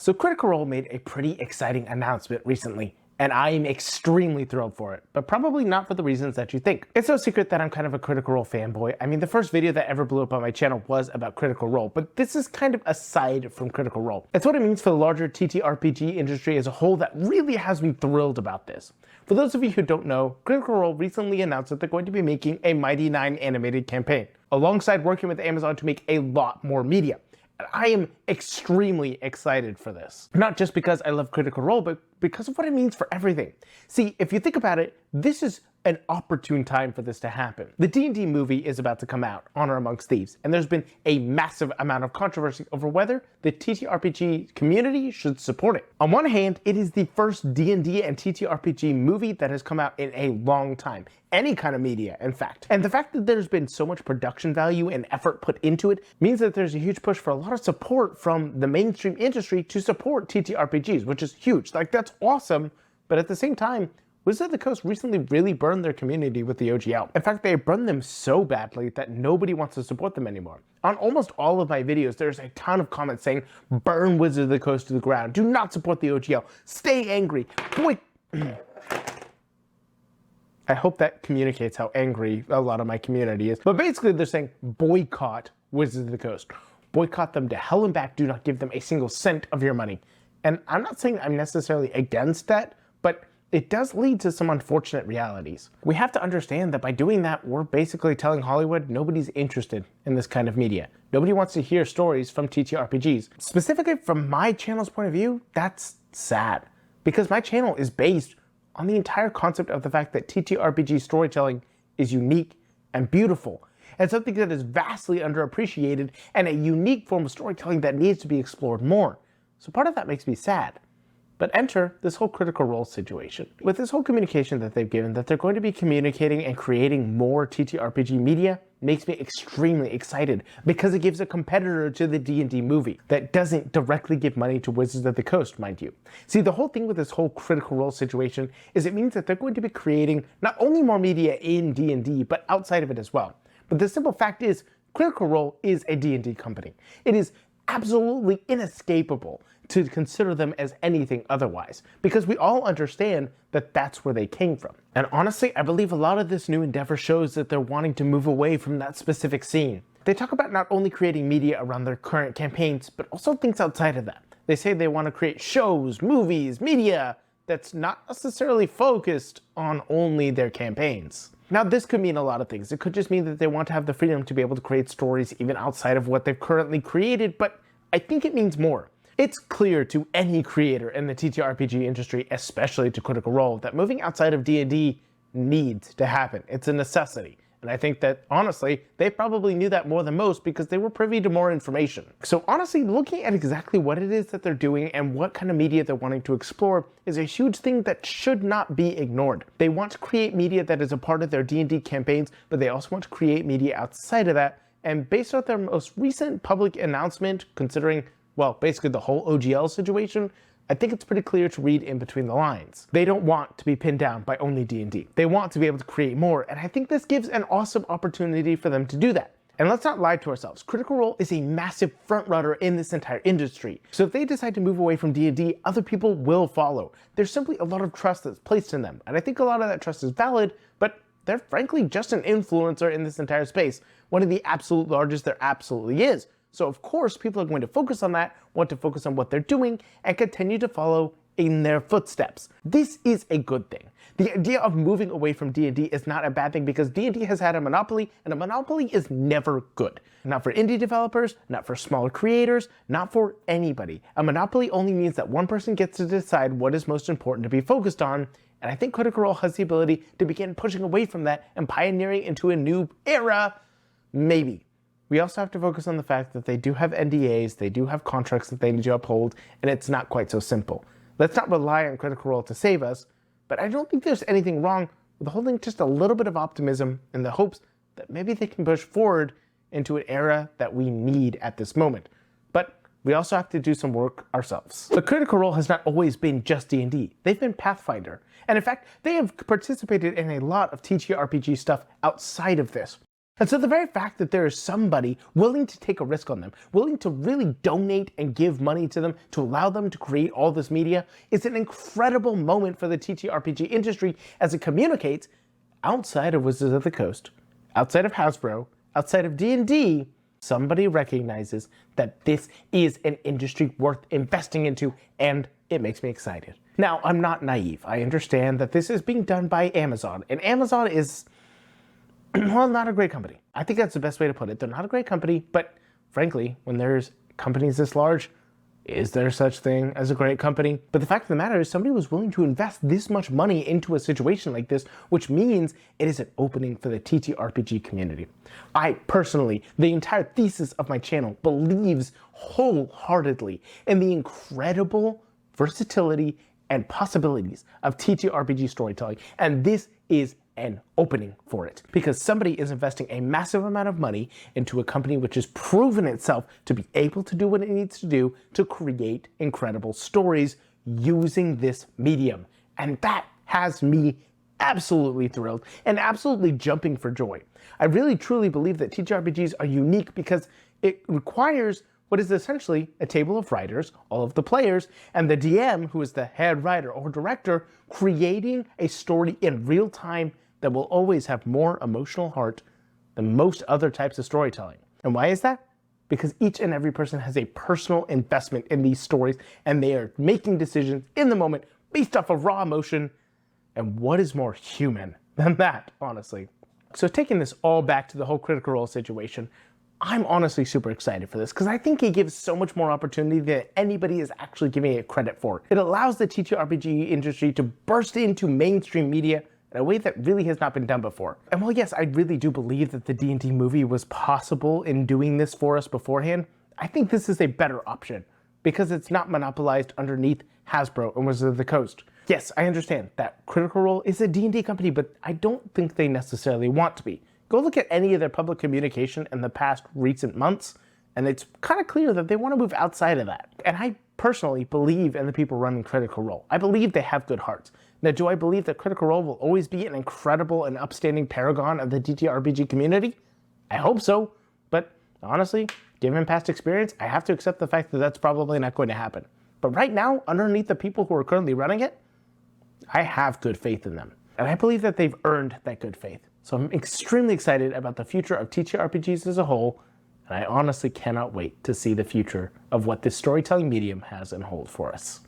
So Critical Role made a pretty exciting announcement recently, and I am extremely thrilled for it, but probably not for the reasons that you think. It's no secret that I'm kind of a Critical Role fanboy. I mean, the first video that ever blew up on my channel was about Critical Role, but this is kind of aside from Critical Role. It's what it means for the larger TTRPG industry as a whole that really has me thrilled about this. For those of you who don't know, Critical Role recently announced that they're going to be making a Mighty Nein animated campaign, alongside working with Amazon to make a lot more media. I am extremely excited for this. Not just because I love Critical Role, but because of what it means for everything. See, if you think about it, this is an opportune time for this to happen. The D&D movie is about to come out, Honor Amongst Thieves, and there's been a massive amount of controversy over whether the TTRPG community should support it. On one hand, it is the first D&D and TTRPG movie that has come out in a long time. Any kind of media, in fact. And the fact that there's been so much production value and effort put into it means that there's a huge push for a lot of support from the mainstream industry to support TTRPGs, which is huge. Like, that's awesome, but at the same time, Wizards of the Coast recently really burned their community with the OGL. In fact, they burned them so badly that nobody wants to support them anymore. On almost all of my videos, there's a ton of comments saying, burn Wizards of the Coast to the ground, do not support the OGL, stay angry, I hope that communicates how angry a lot of my community is. But basically they're saying boycott Wizards of the Coast. Boycott them to hell and back, do not give them a single cent of your money. And I'm not saying I'm necessarily against that, but it does lead to some unfortunate realities. We have to understand that by doing that, we're basically telling Hollywood nobody's interested in this kind of media. Nobody wants to hear stories from TTRPGs. Specifically from my channel's point of view, that's sad. Because my channel is based on the entire concept of the fact that TTRPG storytelling is unique and beautiful, and something that is vastly underappreciated and a unique form of storytelling that needs to be explored more. So part of that makes me sad. But enter this whole Critical Role situation. With this whole communication that they've given that they're going to be communicating and creating more TTRPG media makes me extremely excited because it gives a competitor to the D&D movie that doesn't directly give money to Wizards of the Coast, mind you. See, the whole thing with this whole Critical Role situation is it means that they're going to be creating not only more media in D&D, but outside of it as well. But the simple fact is, Critical Role is a D&D company. It is absolutely inescapable to consider them as anything otherwise, because we all understand that that's where they came from. And honestly, I believe a lot of this new endeavor shows that they're wanting to move away from that specific scene. They talk about not only creating media around their current campaigns, but also things outside of that. They say they want to create shows, movies, media that's not necessarily focused on only their campaigns. Now, this could mean a lot of things. It could just mean that they want to have the freedom to be able to create stories even outside of what they've currently created, but I think it means more. It's clear to any creator in the TTRPG industry, especially to Critical Role, that moving outside of D&D needs to happen. It's a necessity. And I think that, honestly, they probably knew that more than most because they were privy to more information. So honestly, looking at exactly what it is that they're doing and what kind of media they're wanting to explore is a huge thing that should not be ignored. They want to create media that is a part of their D&D campaigns, but they also want to create media outside of that. And based on their most recent public announcement, considering, well, basically the whole OGL situation, I think it's pretty clear to read in between the lines. They don't want to be pinned down by only D&D. They want to be able to create more, and I think this gives an awesome opportunity for them to do that. And let's not lie to ourselves, Critical Role is a massive frontrunner in this entire industry. So if they decide to move away from D&D, other people will follow. There's simply a lot of trust that's placed in them, and I think a lot of that trust is valid, but they're frankly just an influencer in this entire space, one of the absolute largest there absolutely is. So of course people are going to focus on that, want to focus on what they're doing, and continue to follow in their footsteps. This is a good thing. The idea of moving away from D&D is not a bad thing because D&D has had a monopoly, and a monopoly is never good. Not for indie developers, not for smaller creators, not for anybody. A monopoly only means that one person gets to decide what is most important to be focused on, and I think Critical Role has the ability to begin pushing away from that and pioneering into a new era, maybe. We also have to focus on the fact that they do have NDAs, they do have contracts that they need to uphold, and it's not quite so simple. Let's not rely on Critical Role to save us, but I don't think there's anything wrong with holding just a little bit of optimism in the hopes that maybe they can push forward into an era that we need at this moment. But we also have to do some work ourselves. But Critical Role has not always been just D&D. They've been Pathfinder. And in fact, they have participated in a lot of TTRPG stuff outside of this. And so the very fact that there is somebody willing to take a risk on them, willing to really donate and give money to them to allow them to create all this media is an incredible moment for the TTRPG industry as it communicates outside of Wizards of the Coast, outside of Hasbro, outside of D&D, somebody recognizes that this is an industry worth investing into, and it makes me excited. Now, I'm not naive. I understand that this is being done by Amazon, and Amazon is, well, not a great company. I think that's the best way to put it. They're not a great company, but frankly, when there's companies this large, is there such thing as a great company? But the fact of the matter is somebody was willing to invest this much money into a situation like this, which means it is an opening for the TTRPG community. I personally, the entire thesis of my channel believes wholeheartedly in the incredible versatility and possibilities of TTRPG storytelling, and this is an opening for it because somebody is investing a massive amount of money into a company which has proven itself to be able to do what it needs to do to create incredible stories using this medium. And that has me absolutely thrilled and absolutely jumping for joy. I really truly believe that TTRPGs are unique because it requires what is essentially a table of writers, all of the players, and the DM, who is the head writer or director, creating a story in real time that will always have more emotional heart than most other types of storytelling. And why is that? Because each and every person has a personal investment in these stories, and they are making decisions in the moment based off of raw emotion. And what is more human than that, honestly? So taking this all back to the whole Critical Role situation, I'm honestly super excited for this because I think it gives so much more opportunity than anybody is actually giving it credit for. It allows the TTRPG industry to burst into mainstream media in a way that really has not been done before. And while yes, I really do believe that the D&D movie was possible in doing this for us beforehand, I think this is a better option because it's not monopolized underneath Hasbro and Wizards of the Coast. Yes, I understand that Critical Role is a D&D company, but I don't think they necessarily want to be. Go look at any of their public communication in the past recent months, and it's kind of clear that they want to move outside of that. And I personally believe in the people running Critical Role. I believe they have good hearts. Now, do I believe that Critical Role will always be an incredible and upstanding paragon of the TTRPG community? I hope so, but honestly, given past experience, I have to accept the fact that that's probably not going to happen. But right now, underneath the people who are currently running it, I have good faith in them. And I believe that they've earned that good faith. So I'm extremely excited about the future of TTRPGs as a whole, and I honestly cannot wait to see the future of what this storytelling medium has in hold for us.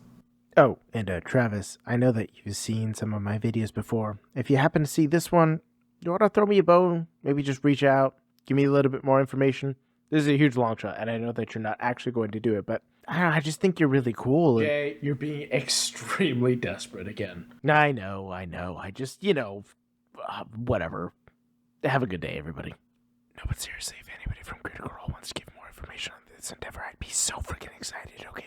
Oh, and Travis, I know that you've seen some of my videos before. If you happen to see this one, you want to throw me a bone, maybe just reach out, give me a little bit more information. This is a huge long shot, and I know that you're not actually going to do it, but I don't know, I just think you're really cool. Jay, you're being extremely desperate again. I know. I just, whatever. Have a good day, everybody. No, but seriously, if anybody from Critical Role wants to give more information on this endeavor, I'd be so freaking excited. Okay,